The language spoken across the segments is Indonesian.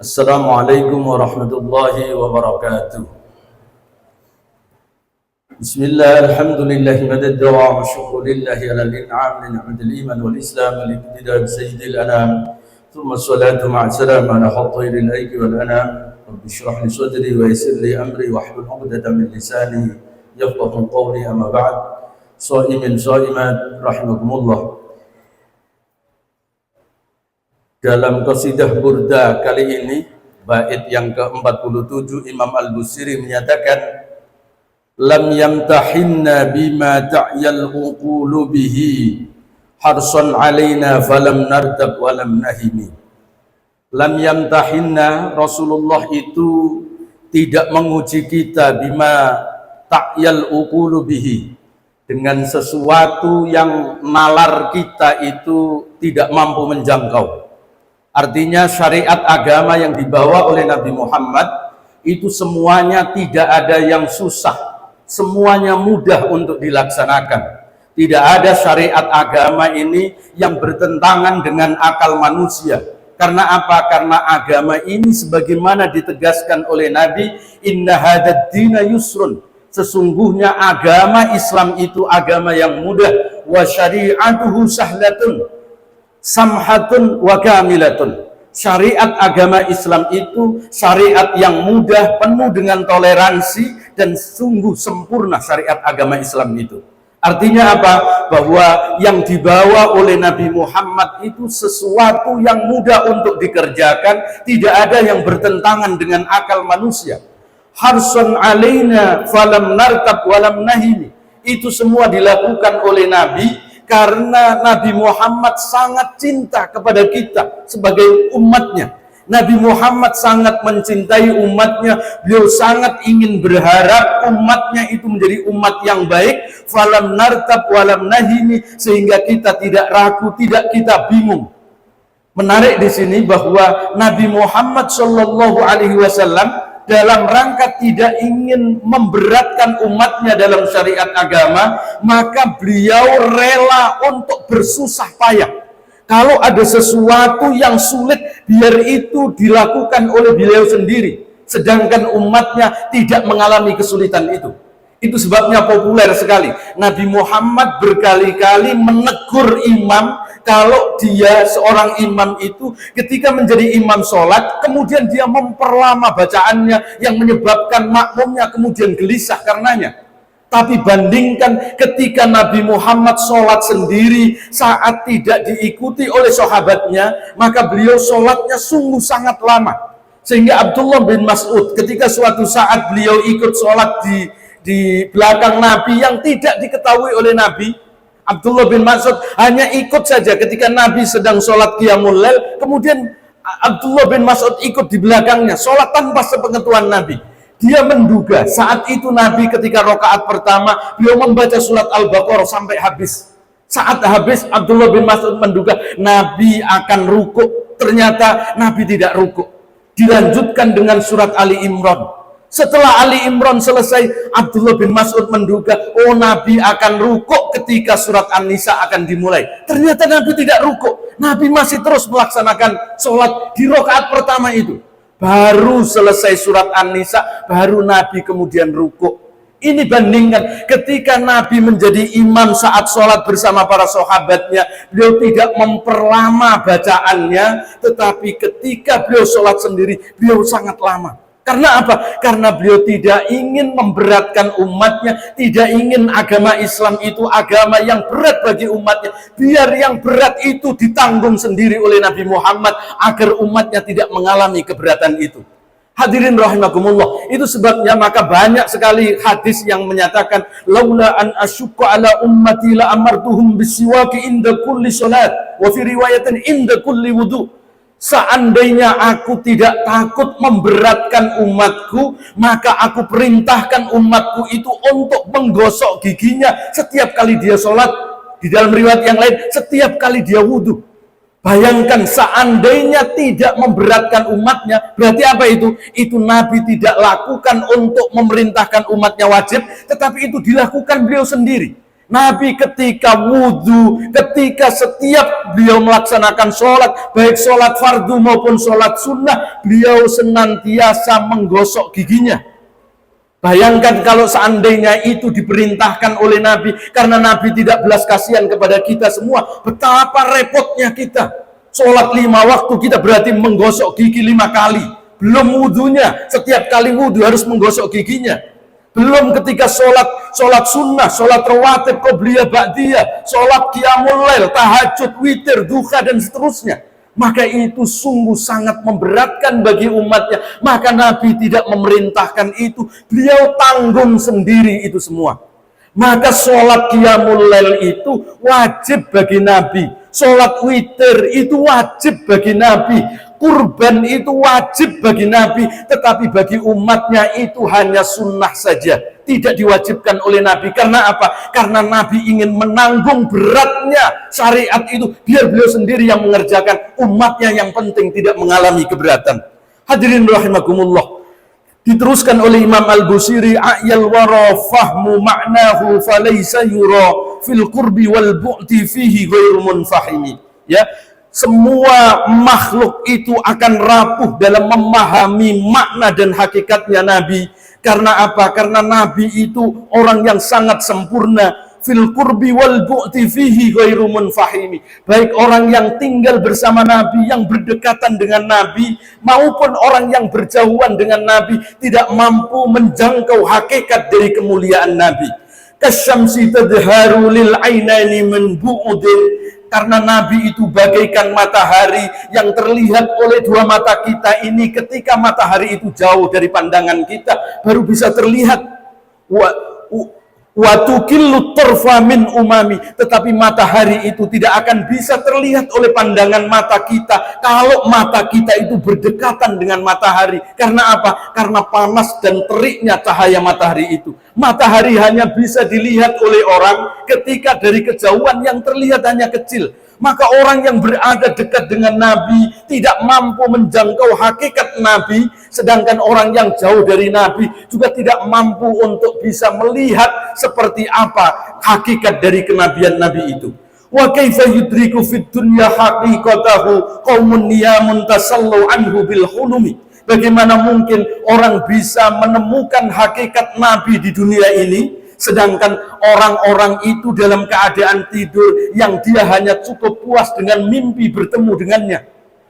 Assalamualaikum warahmatullahi wabarakatuh. Bismillah, alhamdulillah, madad wa syukulillahi ala l'in'am, ni'madil iman wal islam, al-iqtidad sayyidil anam, thumma salatu ma'asalam ala khatiril aiki wal anam. Rabbi syrah li sadri wa yassir li amri wa hlul 'uqdatam min lisani yafqahu qawli, amma ba'd. Shaimin shaimat rahimakumullah. Dalam qasidah Burda kali ini, bait yang ke-47, Imam Al-Busiri menyatakan, lam yamtahinna bima ta'yal uqulu bihi, harsan alaina falam nartab walam nahimi. Lam yamtahinna, Rasulullah itu tidak menguji kita bima ta'yal uqulu bihi, dengan sesuatu yang nalar kita itu tidak mampu menjangkau. Artinya syariat agama yang dibawa oleh Nabi Muhammad itu semuanya tidak ada yang susah, semuanya mudah untuk dilaksanakan. Tidak ada syariat agama ini yang bertentangan dengan akal manusia. Karena apa? Karena agama ini sebagaimana ditegaskan oleh Nabi, inna hadad dina yusrun, sesungguhnya agama Islam itu agama yang mudah, wa syari'atuhu sahlatun samhatun wa kamilatun. Syariat agama Islam itu syariat yang mudah, penuh dengan toleransi, dan sungguh sempurna syariat agama Islam itu. Artinya apa? Bahwa yang dibawa oleh Nabi Muhammad itu sesuatu yang mudah untuk dikerjakan, tidak ada yang bertentangan dengan akal manusia. Harsun alaina falam nartab walam nahimi. Itu semua dilakukan oleh Nabi karena Nabi Muhammad sangat cinta kepada kita sebagai umatnya. Nabi Muhammad sangat mencintai umatnya. Beliau sangat ingin berharap umatnya itu menjadi umat yang baik. Falam nartab walam nahimi, sehingga kita tidak ragu, tidak kita bingung. Menarik di sini bahwa Nabi Muhammad SAW dalam rangka tidak ingin memberatkan umatnya dalam syariat agama, maka beliau rela untuk bersusah payah. Kalau ada sesuatu yang sulit, biar itu dilakukan oleh beliau sendiri, sedangkan umatnya tidak mengalami kesulitan itu. Itu sebabnya populer sekali. Nabi Muhammad berkali-kali menegur imam, kalau dia seorang imam itu ketika menjadi imam sholat, kemudian dia memperlama bacaannya yang menyebabkan makmumnya kemudian gelisah karenanya. Tapi bandingkan ketika Nabi Muhammad sholat sendiri saat tidak diikuti oleh sahabatnya, maka beliau sholatnya sungguh sangat lama. Sehingga Abdullah bin Mas'ud ketika suatu saat beliau ikut sholat di belakang Nabi yang tidak diketahui oleh Nabi, Abdullah bin Mas'ud hanya ikut saja ketika Nabi sedang sholat qiyamul lail, kemudian Abdullah bin Mas'ud ikut di belakangnya, sholat tanpa sepengetahuan Nabi. Dia menduga saat itu Nabi ketika rakaat pertama, beliau membaca surat Al-Baqarah sampai habis. Saat habis, Abdullah bin Mas'ud menduga Nabi akan rukuk. Ternyata Nabi tidak rukuk. Dilanjutkan dengan surat Ali Imran. Setelah Ali Imran selesai, Abdullah bin Mas'ud menduga, oh Nabi akan rukuk ketika surat An-Nisa akan dimulai. Ternyata Nabi tidak rukuk. Nabi masih terus melaksanakan sholat di rakaat pertama itu. Baru selesai surat An-Nisa, baru Nabi kemudian rukuk. Ini bandingkan ketika Nabi menjadi imam saat sholat bersama para sahabatnya, beliau tidak memperlama bacaannya, tetapi ketika beliau sholat sendiri, beliau sangat lama. Karena apa? Karena beliau tidak ingin memberatkan umatnya, tidak ingin agama Islam itu agama yang berat bagi umatnya. Biar yang berat itu ditanggung sendiri oleh Nabi Muhammad agar umatnya tidak mengalami keberatan itu. Hadirin rahimakumullah, itu sebabnya maka banyak sekali hadis yang menyatakan laula an asyqa ala ummati la amartuhum bisiwaki inda kulli salat wa fi riwayatin inda kulli wudu. Seandainya aku tidak takut memberatkan umatku, maka aku perintahkan umatku itu untuk menggosok giginya setiap kali dia sholat. Di dalam riwayat yang lain, setiap kali dia wudhu. Bayangkan seandainya tidak memberatkan umatnya, berarti apa itu? Itu Nabi tidak lakukan untuk memerintahkan umatnya wajib, tetapi itu dilakukan beliau sendiri. Nabi ketika wudhu, ketika setiap beliau melaksanakan sholat, baik sholat fardu maupun sholat sunnah, beliau senantiasa menggosok giginya. Bayangkan kalau seandainya itu diperintahkan oleh Nabi, karena Nabi tidak belas kasihan kepada kita semua, betapa repotnya kita. Sholat 5 waktu kita berarti menggosok gigi 5 kali. Belum wudhunya, setiap kali wudhu harus menggosok giginya. Belum ketika sholat sunnah, sholat rawatib, qobliyah, ba'diyah, sholat qiyamul lail, tahajud, witir, duha, dan seterusnya. Maka itu sungguh sangat memberatkan bagi umatnya. Maka Nabi tidak memerintahkan itu. Beliau tanggung sendiri itu semua. Maka sholat qiyamul lail itu wajib bagi Nabi. Sholat witir itu wajib bagi Nabi. Kurban itu wajib bagi Nabi, tetapi bagi umatnya itu hanya sunnah saja, tidak diwajibkan oleh Nabi. Karena apa? Karena Nabi ingin menanggung beratnya syariat itu, biar beliau sendiri yang mengerjakan, umatnya yang penting tidak mengalami keberatan. Hadirin rahimakumullah. Diteruskan oleh Imam Al-Busiri, a'yal wara fahmu ma'nahu falaysa yura fil qurbi wal bu'ti fihi ghairu munfahimi. Ya, semua makhluk itu akan rapuh dalam memahami makna dan hakikatnya Nabi. Karena apa? Karena Nabi itu orang yang sangat sempurna. Fil qurbi wal bu'ti fihi ghairu munfahimi. Baik orang yang tinggal bersama Nabi, yang berdekatan dengan Nabi, maupun orang yang berjauhan dengan Nabi, tidak mampu menjangkau hakikat dari kemuliaan Nabi. Kasyamsi tadharu lil ainaini min bu'udin. Karena Nabi itu bagaikan matahari yang terlihat oleh dua mata kita ini. Ketika matahari itu jauh dari pandangan kita, baru bisa terlihat. Watukillu tarfa min umami. Tetapi matahari itu tidak akan bisa terlihat oleh pandangan mata kita kalau mata kita itu berdekatan dengan matahari. Karena apa? Karena panas dan teriknya cahaya matahari itu. Matahari hanya bisa dilihat oleh orang ketika dari kejauhan yang terlihat hanya kecil. Maka orang yang berada dekat dengan Nabi tidak mampu menjangkau hakikat Nabi, sedangkan orang yang jauh dari Nabi juga tidak mampu untuk bisa melihat seperti apa hakikat dari kenabian Nabi itu. Wa kaifa yudriku fid dunya haqiqatahu qaumun niyamun tasallu anhu bil hulumi. Bagaimana mungkin orang bisa menemukan hakikat Nabi di dunia ini, sedangkan orang-orang itu dalam keadaan tidur yang dia hanya cukup puas dengan mimpi bertemu dengannya.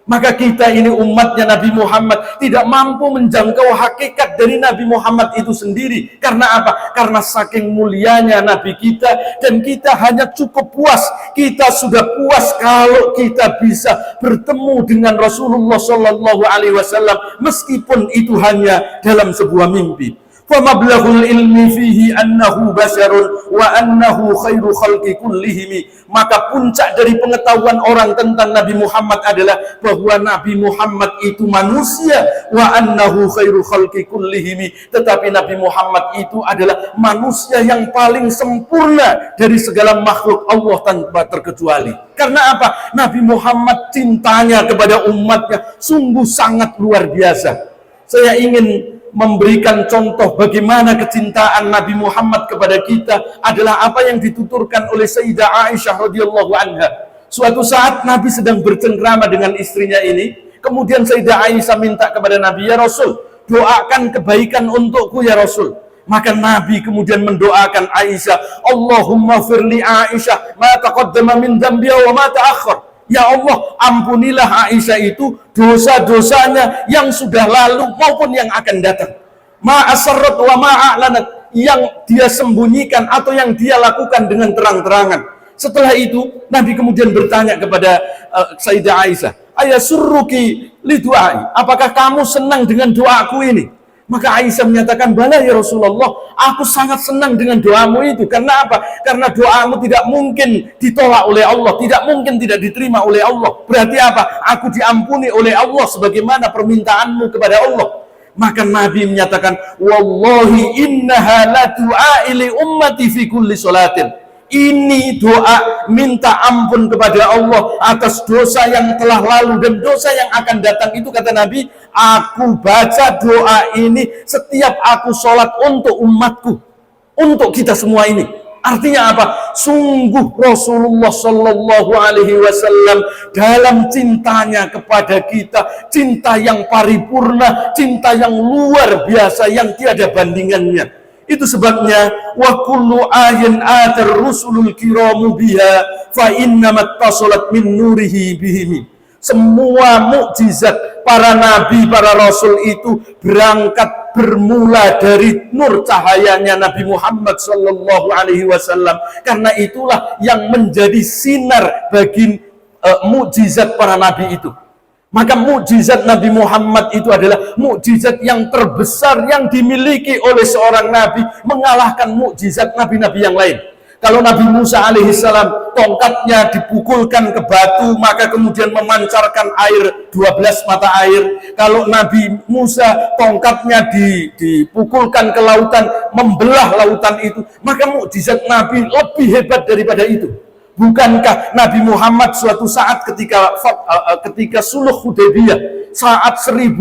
Maka kita ini umatnya Nabi Muhammad tidak mampu menjangkau hakikat dari Nabi Muhammad itu sendiri. Karena apa? Karena saking mulianya Nabi kita, dan kita hanya cukup puas. Kita sudah puas kalau kita bisa bertemu dengan Rasulullah Shallallahu Alaihi Wasallam, meskipun itu hanya dalam sebuah mimpi. Famablaghul ilmi fihi annahu basharun wa annahu khairu khalqi kullihim. Maka puncak dari pengetahuan orang tentang Nabi Muhammad adalah bahwa Nabi Muhammad itu manusia, wa annahu khairu khalqi kullihim. Tetapi Nabi Muhammad itu adalah manusia yang paling sempurna dari segala makhluk Allah tanpa terkecuali. Karena apa? Nabi Muhammad cintanya kepada umatnya sungguh sangat luar biasa. Saya ingin memberikan contoh bagaimana kecintaan Nabi Muhammad kepada kita adalah apa yang dituturkan oleh Sayyidah Aisyah radhiyallahu anha. Suatu saat Nabi sedang bercengkrama dengan istrinya ini, kemudian Sayyidah Aisyah minta kepada Nabi, "Ya Rasul, doakan kebaikan untukku ya Rasul." Maka Nabi kemudian mendoakan Aisyah, "Allahumma firli Aisyah ma taqaddama min dhanbiha wa ma ta'akhkhar." Ya Allah, ampunilah Aisyah itu dosa-dosanya yang sudah lalu maupun yang akan datang. Ma'asarrat wa ma'a'lanat, yang dia sembunyikan atau yang dia lakukan dengan terang-terangan. Setelah itu, Nabi kemudian bertanya kepada Sayyidah Aisyah, "Ayasurruki li du'ai?" Apakah kamu senang dengan doaku ini? Maka Aisyah menyatakan, "Bala ya Rasulullah, aku sangat senang dengan doamu itu." Karena apa? Karena doamu tidak mungkin ditolak oleh Allah, tidak mungkin tidak diterima oleh Allah. Berarti apa? Aku diampuni oleh Allah sebagaimana permintaanmu kepada Allah. Maka Nabi menyatakan, "Wallahi innaha la du'a li ummati fi kulli salatin." Ini doa minta ampun kepada Allah atas dosa yang telah lalu dan dosa yang akan datang. Itu kata Nabi, aku baca doa ini setiap aku sholat untuk umatku, untuk kita semua ini. Artinya apa? Sungguh Rasulullah Shallallahu Alaihi Wasallam dalam cintanya kepada kita, cinta yang paripurna, cinta yang luar biasa, yang tiada bandingannya. Itu sebabnya wa kullu ayin atar rusulul kiramu biha fa innamat tasalat min nurihi bihim. Semua mukjizat para nabi, para rasul itu bermula dari nur cahayanya Nabi Muhammad Sallallahu Alaihi Wasallam. Karena itulah yang menjadi sinar bagi mukjizat para nabi itu. Maka mukjizat Nabi Muhammad itu adalah mukjizat yang terbesar yang dimiliki oleh seorang nabi, mengalahkan mukjizat nabi-nabi yang lain. Kalau Nabi Musa alaihissalam tongkatnya dipukulkan ke batu, maka kemudian memancarkan air 12 mata air. Kalau Nabi Musa tongkatnya dipukulkan ke lautan, membelah lautan itu, maka mukjizat Nabi lebih hebat daripada itu. Bukankah Nabi Muhammad suatu saat ketika Suluh Hudaybiyah, saat 1.500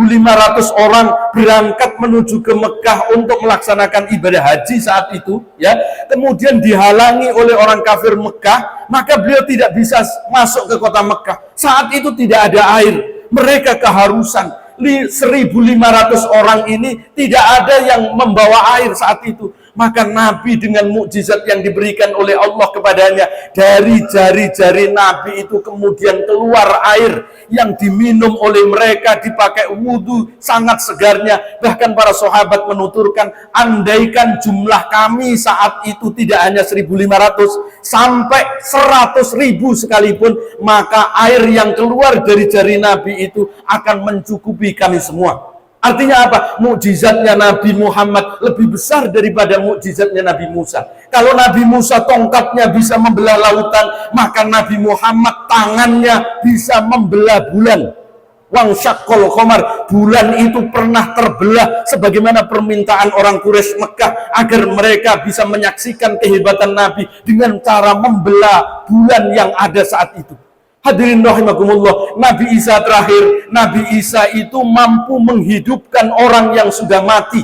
orang berangkat menuju ke Mekah untuk melaksanakan ibadah haji saat itu, ya, kemudian dihalangi oleh orang kafir Mekah, maka beliau tidak bisa masuk ke kota Mekah. Saat itu tidak ada air, mereka keharusan. 1.500 orang ini tidak ada yang membawa air saat itu. Maka Nabi dengan mukjizat yang diberikan oleh Allah kepadanya, dari jari-jari Nabi itu kemudian keluar air yang diminum oleh mereka, dipakai wudhu, sangat segarnya. Bahkan para sahabat menuturkan, andaikan jumlah kami saat itu tidak hanya 1.500, sampai 100.000 sekalipun, maka air yang keluar dari jari Nabi itu akan mencukupi kami semua. Artinya apa? Mukjizatnya Nabi Muhammad lebih besar daripada mukjizatnya Nabi Musa. Kalau Nabi Musa tongkatnya bisa membelah lautan, maka Nabi Muhammad tangannya bisa membelah bulan. Wang syaqqal qamar, bulan itu pernah terbelah sebagaimana permintaan orang Quraisy Mekah agar mereka bisa menyaksikan kehebatan Nabi dengan cara membelah bulan yang ada saat itu. Hadirin rahimakumullah, Nabi Isa terakhir, Nabi Isa itu mampu menghidupkan orang yang sudah mati.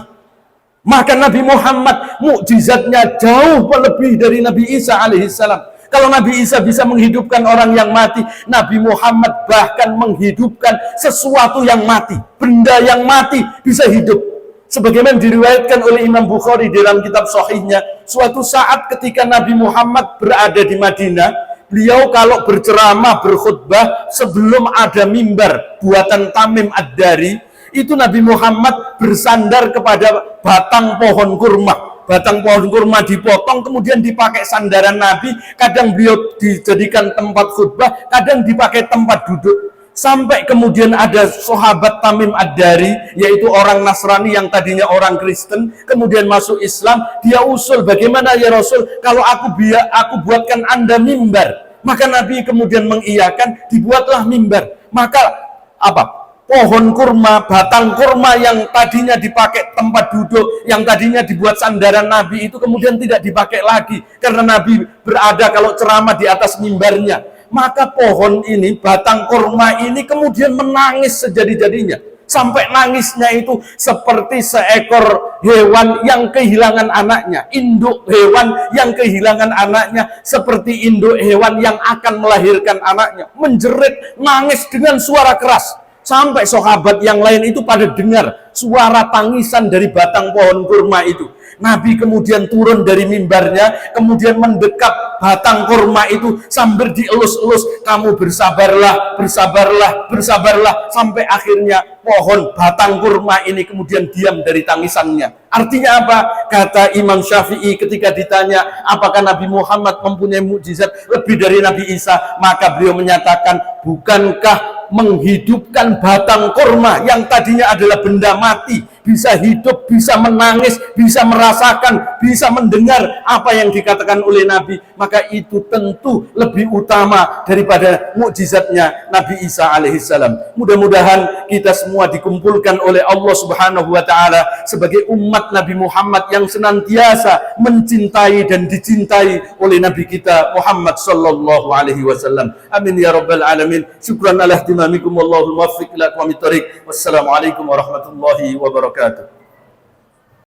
Maka Nabi Muhammad mukjizatnya jauh lebih dari Nabi Isa alaihissalam. Kalau Nabi Isa bisa menghidupkan orang yang mati, Nabi Muhammad bahkan menghidupkan sesuatu yang mati. Benda yang mati bisa hidup. Sebagaimana diriwayatkan oleh Imam Bukhari dalam kitab Sahihnya, suatu saat ketika Nabi Muhammad berada di Madinah, beliau kalau berceramah, berkhutbah, sebelum ada mimbar buatan Tamim Ad-Dari, itu Nabi Muhammad bersandar kepada batang pohon kurma. Batang pohon kurma dipotong, kemudian dipakai sandaran Nabi. Kadang beliau dijadikan tempat khutbah, kadang dipakai tempat duduk. Sampai kemudian ada sahabat Tamim Ad-Dari, yaitu orang Nasrani yang tadinya orang Kristen, kemudian masuk Islam. Dia usul, bagaimana ya Rasul, kalau aku buatkan Anda mimbar? Maka Nabi kemudian mengiyakan, dibuatlah mimbar. Maka apa? Pohon kurma, batang kurma yang tadinya dipakai tempat duduk, yang tadinya dibuat sandaran Nabi, itu kemudian tidak dipakai lagi, karena Nabi berada kalau ceramah di atas mimbarnya. Maka pohon ini, batang kurma ini kemudian menangis sejadi-jadinya. Sampai nangisnya itu seperti seekor hewan yang kehilangan anaknya. Induk hewan yang kehilangan anaknya seperti induk hewan yang akan melahirkan anaknya. Menjerit, nangis dengan suara keras. Sampai sahabat yang lain itu pada dengar suara tangisan dari batang pohon kurma itu. Nabi kemudian turun dari mimbarnya, kemudian mendekap batang kurma itu sambil dielus-elus, kamu bersabarlah, bersabarlah, bersabarlah, sampai akhirnya pohon batang kurma ini kemudian diam dari tangisannya. Artinya apa? Kata Imam Syafi'i ketika ditanya apakah Nabi Muhammad mempunyai mukjizat lebih dari Nabi Isa, maka beliau menyatakan, bukankah menghidupkan batang kurma yang tadinya adalah benda mati bisa hidup, bisa menangis, bisa merasakan, bisa mendengar apa yang dikatakan oleh Nabi, maka itu tentu lebih utama daripada mukjizatnya Nabi Isa alaihissalam. Mudah-mudahan kita semua dikumpulkan oleh Allah Subhanahu wa taala sebagai umat Nabi Muhammad yang senantiasa mencintai dan dicintai oleh Nabi kita Muhammad sallallahu alaihi wasallam. Amin ya rabbal alamin. Syukran ala ihtimamikum, wallahul muwaffiq ila aqwamit thoriq. Wassalamualaikum warahmatullahi wabarakatuh.